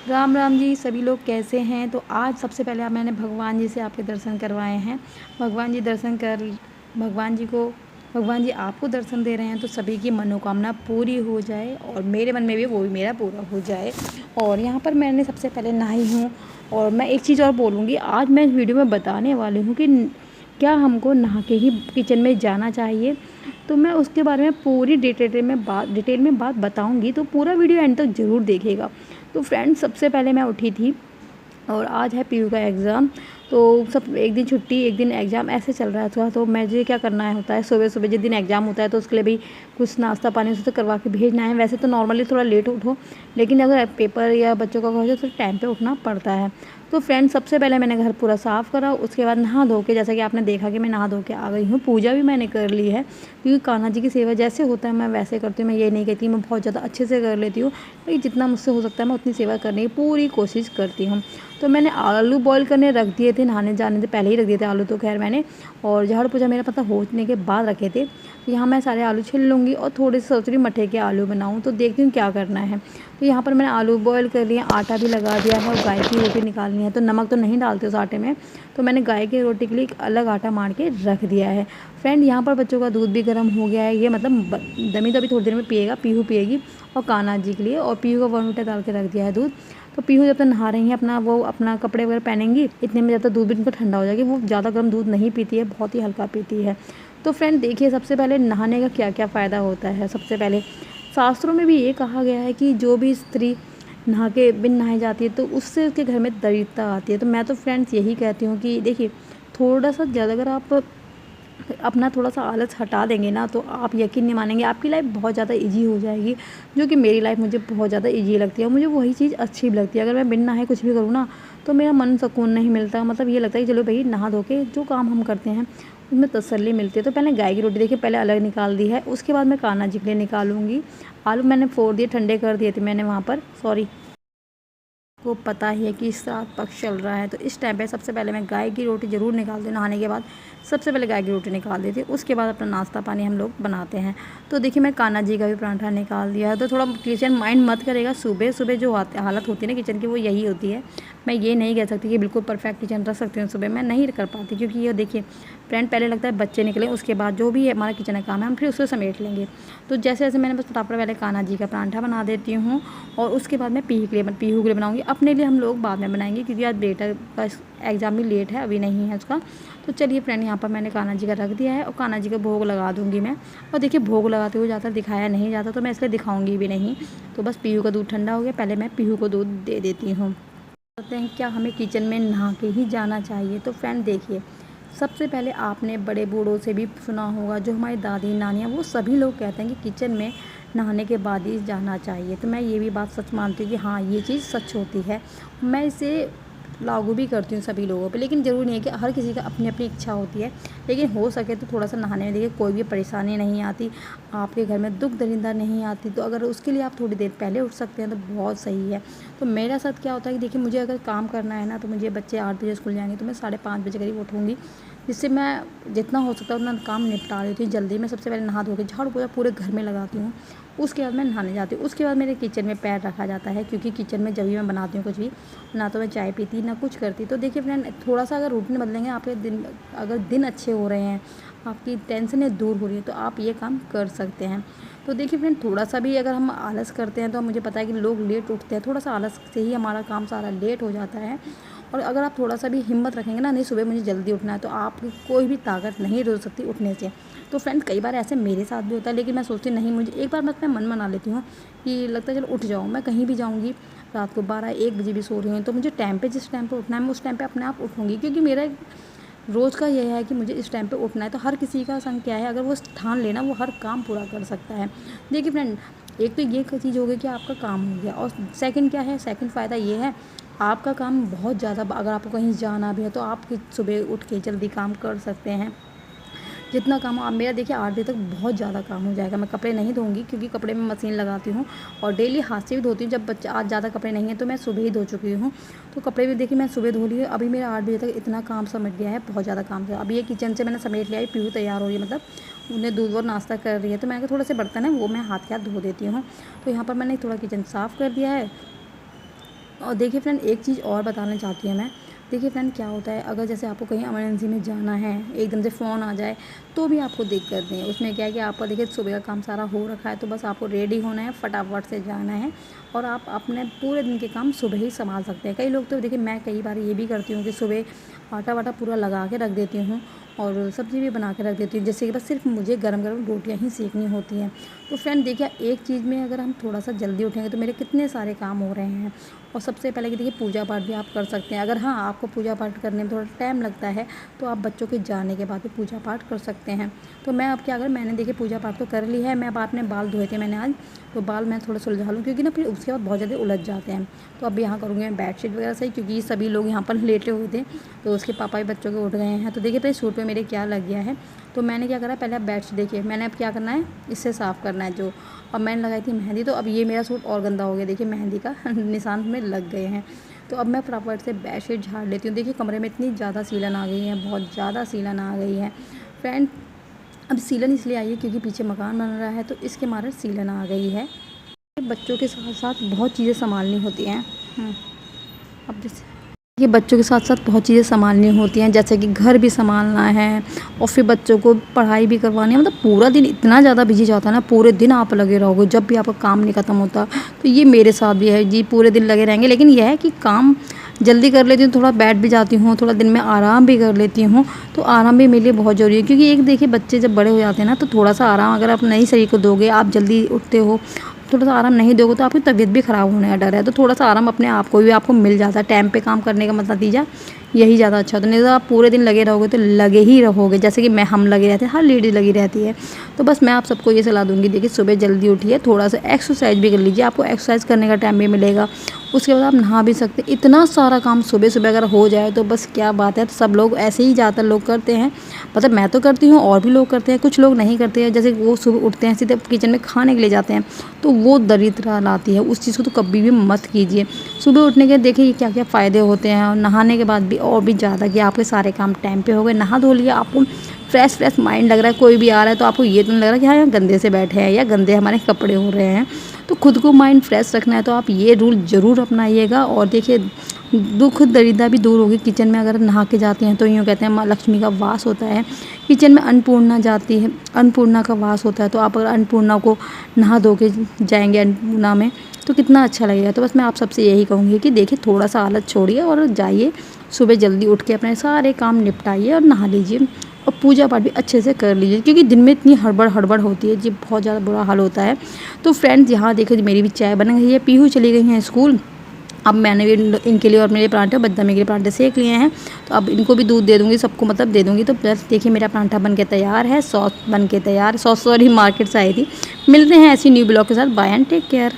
राम राम जी, सभी लोग कैसे हैं। तो आज सबसे पहले आप मैंने भगवान जी से आपके दर्शन करवाए हैं। भगवान जी दर्शन कर भगवान जी को भगवान जी आपको दर्शन दे रहे हैं तो सभी की मनोकामना पूरी हो जाए और मेरे मन में भी वो भी मेरा पूरा हो जाए। और यहाँ पर मैंने सबसे पहले नहाई हूँ। और मैं एक चीज़ और बोलूँगी, आज मैं इस वीडियो में बताने वाली हूँ कि क्या हमको नहा के ही किचन में जाना चाहिए। तो मैं उसके बारे में पूरी डिटेल में बात बताऊँगी, तो पूरा वीडियो एंड तक ज़रूर देखिएगा। तो फ्रेंड्स, सबसे पहले मैं उठी थी और आज है पीयू का एग्ज़ाम। तो सब एक दिन छुट्टी एक दिन एग्ज़ाम ऐसे चल रहा था। तो मुझे क्या करना है होता है, सुबह सुबह जिस दिन एग्ज़ाम होता है तो उसके लिए भी कुछ नाश्ता पानी उसे तो करवा के भेजना है। वैसे तो नॉर्मली थोड़ा लेट उठो, लेकिन अगर पेपर या बच्चों का कुछ है तो टाइम पे उठना पड़ता है। तो फ्रेंड्स, सबसे पहले मैंने घर पूरा साफ़ करा, उसके बाद नहा धो के, जैसा कि आपने देखा कि मैं नहा धो के आ गई हूँ। पूजा भी मैंने कर ली है, क्योंकि कान्हा जी की सेवा जैसे होता है मैं वैसे करती हूँ। मैं ये नहीं कहती मैं बहुत ज़्यादा अच्छे से कर लेती हूँ, लेकिन जितना मुझसे हो सकता है मैं उतनी सेवा करने की पूरी कोशिश करती हूँ। तो मैंने आलू बॉईल करने रख दिए थे, नहाने जाने से पहले ही रख दिए थे आलू तो खैर मैंने। और झाड़ू पोछा मेरा पता होने के बाद रखे थे। तो यहाँ मैं सारे आलू छील लूँगी और थोड़े से सोच रही मठे के आलू बनाऊँ, तो देखती हूँ क्या करना है। तो यहाँ पर मैंने आलू बॉईल कर लिए, आटा भी लगा दिया है और गाय की रोटी निकालनी है। तो नमक तो नहीं डालते उस आटे में, तो मैंने गाय की रोटी के लिए एक अलग आटा मार के रख दिया है। फ्रेंड, यहाँ पर बच्चों का दूध भी गर्म हो गया है। ये मतलब दमी तो अभी थोड़ी देर में पिएगा, पीहू पिएगी और कान्हा जी के लिए। और पीहू का बॉर्नविटा डाल के रख दिया है दूध। तो पीहू जब तक नहा रही हैं अपना कपड़े वगैरह पहनेंगी, इतने में जब तक दूध भी इनका ठंडा हो जाएगी। वो ज़्यादा गर्म दूध नहीं पीती है, बहुत ही हल्का पीती है। तो फ्रेंड देखिए, सबसे पहले नहाने का क्या क्या फ़ायदा होता है। सबसे पहले शास्त्रों में भी ये कहा गया है कि जो भी स्त्री नहा के बिन नहाए जाती है तो उससे उसके घर में दरिद्रता आती है। तो मैं तो फ्रेंड्स यही कहती हूँ कि देखिए, थोड़ा सा ज़्यादा अगर आप अपना थोड़ा सा आलस हटा देंगे ना, तो आप यकीन नहीं मानेंगे आपकी लाइफ बहुत ज़्यादा इजी हो जाएगी। जो कि मेरी लाइफ मुझे बहुत ज़्यादा इजी लगती है और मुझे वही चीज़ अच्छी भी लगती है। अगर मैं बिन नहाए कुछ भी करूँ ना, तो मेरा मन सुकून नहीं मिलता। मतलब ये लगता है कि चलो भाई, नहा धो के जो काम हम करते हैं उसमें तसल्ली मिलती है। तो पहले गाय की रोटी देखिए पहले अलग निकाल दी है, उसके बाद मैं कान्हा जी के लिए निकालूंगी। आलू मैंने फोड़ दिए, ठंडे कर दिए थे मैंने वहाँ पर, सॉरी। को पता ही है कि श्राद्ध पक्ष चल रहा है, तो इस टाइम पे सबसे पहले मैं गाय की रोटी ज़रूर निकालती हूँ। नहाने के बाद सबसे पहले गाय की रोटी निकाल देती हूँ, उसके बाद अपना नाश्ता पानी हम लोग बनाते हैं। तो देखिए, मैं कान्हा जी का भी पराठा निकाल दिया है। तो थोड़ा किचन माइंड मत करेगा, सुबह सुबह जो हालत होती है ना किचन की, वो यही होती है। मैं ये नहीं कह सकती कि बिल्कुल परफेक्ट किचन रख सकती हूँ सुबह, मैं नहीं कर पाती। क्योंकि ये देखिए फ्रेंड, पहले लगता है बच्चे निकले, उसके बाद जो भी हमारा किचन का काम है हम फिर उसको समेट लेंगे। तो जैसे जैसे मैंने बस फटाफट पहले कान्हा जी का पराठा बना देती हूँ और उसके बाद मैं पीहू के लिए बनाऊँगी। अपने लिए हम लोग बाद में बनाएंगे, क्योंकि आज बेटा का एग्ज़ाम भी लेट है, अभी नहीं है उसका। तो चलिए फ्रेंड, यहाँ पर मैंने कान्हा जी का रख दिया है और कान्हा जी का भोग लगा दूँगी मैं। और देखिए, भोग लगाते हुए ज़्यादा दिखाया नहीं जाता, तो मैं इसलिए दिखाऊँगी भी नहीं। तो बस पीहू का दूध ठंडा हो गया, पहले मैं पीहू को दूध दे देती हूँ। कहते हैं क्या हमें किचन में नहा के ही जाना चाहिए। तो फ्रेंड देखिए, सबसे पहले आपने बड़े बूढ़ों से भी सुना होगा, जो हमारी दादी नानियाँ, वो सभी लोग कहते हैं कि किचन में नहाने के बाद ही जाना चाहिए। तो मैं ये भी बात सच मानती हूँ कि हाँ, ये चीज़ सच होती है। मैं इसे लागू भी करती हूँ सभी लोगों पे, लेकिन ज़रूरी नहीं है कि हर किसी का अपनी अपनी इच्छा होती है। लेकिन हो सके तो थोड़ा सा नहाने में देखिए कोई भी परेशानी नहीं आती, आपके घर में दुख दरिंदा नहीं आती। तो अगर उसके लिए आप थोड़ी देर पहले उठ सकते हैं तो बहुत सही है। तो मेरे साथ क्या होता है कि देखिए, मुझे अगर काम करना है ना, तो मुझे बच्चे 8 बजे स्कूल जाएंगे तो मैं 5:30 बजे करीब उठूँगी, जिससे मैं जितना हो सकता है उतना काम निपटा लेती हूँ जल्दी। मैं सबसे पहले नहा धो के झाड़ू पोछा पूरे घर में लगाती हूँ, उसके बाद मैं नहाने जाती हूँ। उसके बाद मेरे किचन में पैर रखा जाता है, क्योंकि किचन में जब भी मैं बनाती हूँ कुछ भी, ना तो मैं चाय पीती ना कुछ करती। तो देखिए फ्रेंड, थोड़ा सा अगर रूटीन बदलेंगे, आपके दिन अगर दिन अच्छे हो रहे हैं, आपकी टेंशनें दूर हो रही है, तो आप ये काम कर सकते हैं। तो देखिए फ्रेंड, थोड़ा सा भी अगर हम आलस करते हैं, तो मुझे पता है कि लोग लेट उठते हैं, थोड़ा सा आलस से ही हमारा काम सारा लेट हो जाता है। और अगर आप थोड़ा सा भी हिम्मत रखेंगे ना, नहीं सुबह मुझे जल्दी उठना है, तो आपकी कोई भी ताकत नहीं रोक सकती उठने से। तो फ्रेंड, कई बार ऐसे मेरे साथ भी होता है, लेकिन मैं सोचती नहीं, मुझे एक बार मैं मन मना लेती हूँ कि लगता है चलो उठ जाऊँ। मैं कहीं भी जाऊँगी, रात को 12-1 बजे भी सो रही हूँ, तो मुझे टाइम पे जिस टाइम पे उठना है मैं उस टाइम पे अपने आप उठूँगी, क्योंकि मेरा रोज़ का यह है कि मुझे इस टाइम पे उठना है। तो हर किसी का संग क्या है, अगर वो ठान लेना, वो हर काम पूरा कर सकता है। देखिए फ्रेंड, एक तो ये चीज़ हो गई कि आपका काम हो गया, और सेकंड क्या है, सेकंड फ़ायदा ये है, आपका काम बहुत ज़्यादा, अगर आपको कहीं जाना भी है तो आप सुबह उठ के जल्दी काम कर सकते हैं। जितना काम हो आप, मेरा देखिए 8 बजे तक बहुत ज़्यादा काम हो जाएगा। मैं कपड़े नहीं धोऊँगी, क्योंकि कपड़े में मशीन लगाती हूँ और डेली हाथ से भी धोती हूँ। जब बच्चा आज ज़्यादा कपड़े नहीं हैं तो मैं सुबह ही धो चुकी हूँ। तो कपड़े भी देखिए मैं सुबह धो लिए। अभी मेरा 8 बजे तक इतना काम समेट गया है, बहुत ज़्यादा काम था। अभी ये किचन से मैंने समेट लिया है, पीहू तैयार हो रही है, मतलब उन्हें दूध और नाश्ता कर रही है। तो मैंने कहा थोड़े से बर्तन हैं वो मैं हाथ के हाथ धो देती हूँ। तो यहाँ पर मैंने थोड़ा किचन साफ़ कर दिया है और देखिए फ्रेंड, एक चीज़ और बताना चाहती हूँ मैं। देखिए फ्रेंड, क्या होता है, अगर जैसे आपको कहीं इमरजेंसी में जाना है, एकदम से फ़ोन आ जाए, तो भी आपको दिक्कत नहीं है। उसमें क्या है कि आपका देखिए सुबह का काम सारा हो रखा है, तो बस आपको रेडी होना है, फटाफट से जाना है और आप अपने पूरे दिन के काम सुबह ही सँभाल सकते हैं। कई लोग तो देखिए, मैं कई बार ये भी करती हूँ कि सुबह आटा-वाटा पूरा लगा के रख देती हूँ और सब्ज़ी भी बना के रख देती हूँ, जैसे कि बस सिर्फ़ मुझे गरम-गरम रोटियाँ ही सेकनी होती हैं। तो फ्रेंड देखिए, एक चीज़ में अगर हम थोड़ा-सा जल्दी उठेंगे तो मेरे कितने सारे काम हो रहे हैं। और सबसे पहले कि देखिए, पूजा पाठ भी आप कर सकते हैं। अगर हाँ, आपको पूजा पाठ करने में थोड़ा टाइम लगता है, तो आप बच्चों के जाने के बाद भी पूजा पाठ कर सकते हैं। तो मैं अब क्या करूँ, मैंने देखिए पूजा पाठ तो कर ली है, मैं अब अपने बाल धोए थे मैंने आज, तो बाल मैं थोड़ा सुलझा लूँ, क्योंकि ना फिर उसके बाद बहुत ज़्यादा उलझ जाते हैं। तो अब यहाँ करूँगी मैं बेडशीट वगैरह सही, क्योंकि सभी लोग यहाँ पर लेटे हुए थे, तो उसके पापा भी बच्चों के उठ गए हैं। तो देखिए पहले सूट पे मेरे क्या लग गया है, तो मैंने क्या करा, पहले आप बेडशीट देखिए, मैंने अब क्या करना है, इससे साफ़ करना है जो, और मैंने लगाई थी मेहंदी, तो अब ये मेरा सूट और गंदा हो गया। देखिए मेहंदी का निशान में लग गए हैं। तो अब मैं फटाफट से बेडशीट झाड़ लेती हूँ। देखिए कमरे में इतनी ज़्यादा सीलन आ गई है, बहुत ज़्यादा सीलन आ गई है फ्रेंड। अब सीलन इसलिए आई है क्योंकि पीछे मकान बन रहा है, तो इसके मारे सीलन आ गई है। बच्चों के साथ साथ बहुत चीज़ें संभालनी होती हैं। अब जैसे ये बच्चों के साथ साथ बहुत चीज़ें संभालनी होती हैं, जैसे कि घर भी संभालना है और फिर बच्चों को पढ़ाई भी करवानी है। मतलब पूरा दिन इतना ज़्यादा बिजी जाता है ना, पूरे दिन आप लगे रहोगे, जब भी आपका काम नहीं ख़त्म होता। तो ये मेरे साथ भी है जी, पूरे दिन लगे रहेंगे। लेकिन यह है कि काम जल्दी कर लेती हूँ, थोड़ा बैठ भी जाती हूँ, थोड़ा दिन में आराम भी कर लेती हूँ। तो आराम भी मेरे लिए बहुत ज़रूरी है, क्योंकि एक देखिए, बच्चे जब बड़े हो जाते हैं ना, तो थोड़ा सा आराम अगर आप नहीं शरीर को दोगे, आप जल्दी उठते हो, थोड़ा सा आराम नहीं दोगे तो आपकी तबीयत भी ख़राब होने का डर है। तो थोड़ा सा आराम अपने आप को भी आपको मिल जाता है। टाइम पे काम करने का मतलब नतीजा यही ज़्यादा अच्छा होता है। नहीं तो आप पूरे दिन लगे रहोगे तो लगे ही रहोगे, जैसे कि हम लगे रहते हैं, हर लेडीज़ लगी रहती है। तो बस मैं आप सबको ये सलाह दूँगी, देखिए सुबह जल्दी उठिए, थोड़ा सा एक्सरसाइज भी कर लीजिए, आपको एक्सरसाइज करने का टाइम भी मिलेगा। उसके बाद आप नहा भी सकते हैं। इतना सारा काम सुबह-सुबह अगर हो जाए तो बस क्या बात है। तो सब लोग ऐसे ही ज़्यादातर लोग करते हैं, मतलब मैं तो करती हूँ और भी लोग करते हैं, कुछ लोग नहीं करते हैं। जैसे वो सुबह उठते हैं, सीधे किचन में खाने के लिए जाते हैं, तो वो दरिद्रता लाती है। उस चीज़ को तो कभी भी मत कीजिए। सुबह उठने के देखिए क्या-क्या फ़ायदे होते हैं, और नहाने के बाद भी और भी ज़्यादा, कि आपके सारे काम टाइम पे हो गए। नहा धो लिया, आपको फ्रेश माइंड लग रहा है, कोई भी आ रहा है तो आपको ये तो नहीं लग रहा कि हाँ, यहाँ गंदे से बैठे हैं या गंदे हमारे कपड़े हो रहे हैं। तो खुद को माइंड फ्रेश रखना है तो आप ये रूल ज़रूर अपनाइएगा। और देखिए, दुख दरिद्रता भी दूर होगी। किचन में अगर नहा के जाते हैं तो यूँ कहते हैं माँ लक्ष्मी का वास होता है। किचन में अन्नपूर्णा जाती है, अन्नपूर्णा का वास होता है। तो आप अगर अन्नपूर्णा को नहा धो के जाएंगे अन्नपूर्णा में, तो कितना अच्छा लगेगा। तो बस मैं आप सबसे यही कहूँगी कि देखिए, थोड़ा सा आलस छोड़िए और जाइए, सुबह जल्दी उठ के अपने सारे काम निपटाइए और नहा लीजिए और पूजा पाठ भी अच्छे से कर लीजिए, क्योंकि दिन में इतनी हड़बड़ होती है जी, बहुत ज़्यादा बुरा हाल होता है। तो फ्रेंड्स, यहाँ देखिए मेरी भी चाय बन गई है, पीहू चली गई हैं स्कूल। अब मैंने भी इनके लिए और मेरे परांठे, बदामी के परांठे सेक लिए हैं, तो अब इनको भी दूध दे दूँगी, सबको मतलब दे दूँगी। तो बस देखिए, मेरा परांठा बन के तैयार है, सॉस बन के तैयार, सॉस सॉरी मार्केट से आई थी। मिलते हैं ऐसी न्यू ब्लॉग के साथ। Bye and take care.